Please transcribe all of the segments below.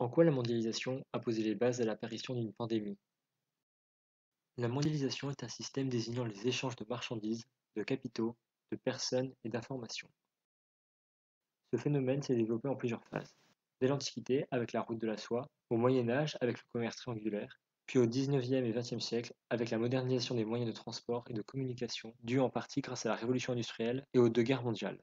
En quoi la mondialisation a posé les bases à l'apparition d'une pandémie? La mondialisation est un système désignant les échanges de marchandises, de capitaux, de personnes et d'informations. Ce phénomène s'est développé en plusieurs phases. Dès l'Antiquité, avec la route de la soie, au Moyen Âge, avec le commerce triangulaire, puis au XIXe et XXe siècle, avec la modernisation des moyens de transport et de communication, due en partie grâce à la révolution industrielle et aux deux guerres mondiales.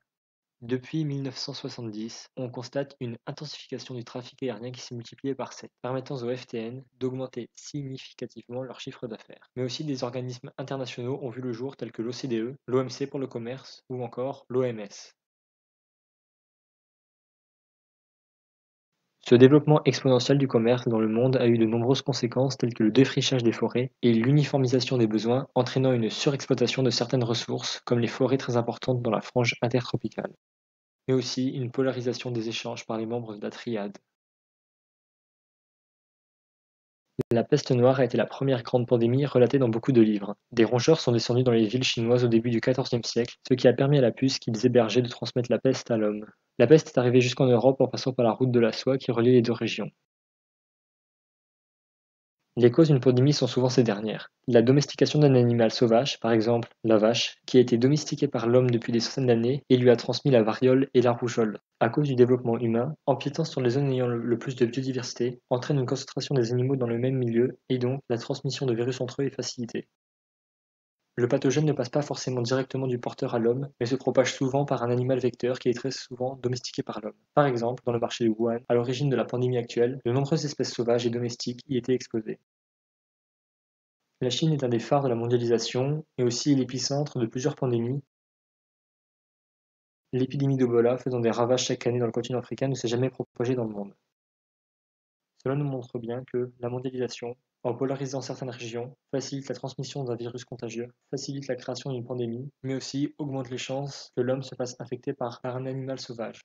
Depuis 1970, on constate une intensification du trafic aérien qui s'est multiplié par 7, permettant aux FTN d'augmenter significativement leur chiffre d'affaires. Mais aussi des organismes internationaux ont vu le jour tels que l'OCDE, l'OMC pour le commerce ou encore l'OMS. Ce développement exponentiel du commerce dans le monde a eu de nombreuses conséquences telles que le défrichage des forêts et l'uniformisation des besoins, entraînant une surexploitation de certaines ressources, comme les forêts très importantes dans la frange intertropicale, mais aussi une polarisation des échanges par les membres de la triade. La peste noire a été la première grande pandémie relatée dans beaucoup de livres. Des rongeurs sont descendus dans les villes chinoises au début du XIVe siècle, ce qui a permis à la puce qu'ils hébergeaient de transmettre la peste à l'homme. La peste est arrivée jusqu'en Europe en passant par la route de la soie qui relie les deux régions. Les causes d'une pandémie sont souvent ces dernières. La domestication d'un animal sauvage, par exemple la vache, qui a été domestiquée par l'homme depuis des centaines d'années et lui a transmis la variole et la rougeole. À cause du développement humain, empiétant sur les zones ayant le plus de biodiversité, entraîne une concentration des animaux dans le même milieu et donc la transmission de virus entre eux est facilitée. Le pathogène ne passe pas forcément directement du porteur à l'homme, mais se propage souvent par un animal vecteur qui est très souvent domestiqué par l'homme. Par exemple, dans le marché de Wuhan, à l'origine de la pandémie actuelle, de nombreuses espèces sauvages et domestiques y étaient exposées. La Chine est un des phares de la mondialisation et aussi l'épicentre de plusieurs pandémies. L'épidémie d'Ebola, faisant des ravages chaque année dans le continent africain, ne s'est jamais propagée dans le monde. Cela nous montre bien que la mondialisation, en polarisant certaines régions, facilite la transmission d'un virus contagieux, facilite la création d'une pandémie, mais aussi augmente les chances que l'homme se fasse infecter par un animal sauvage.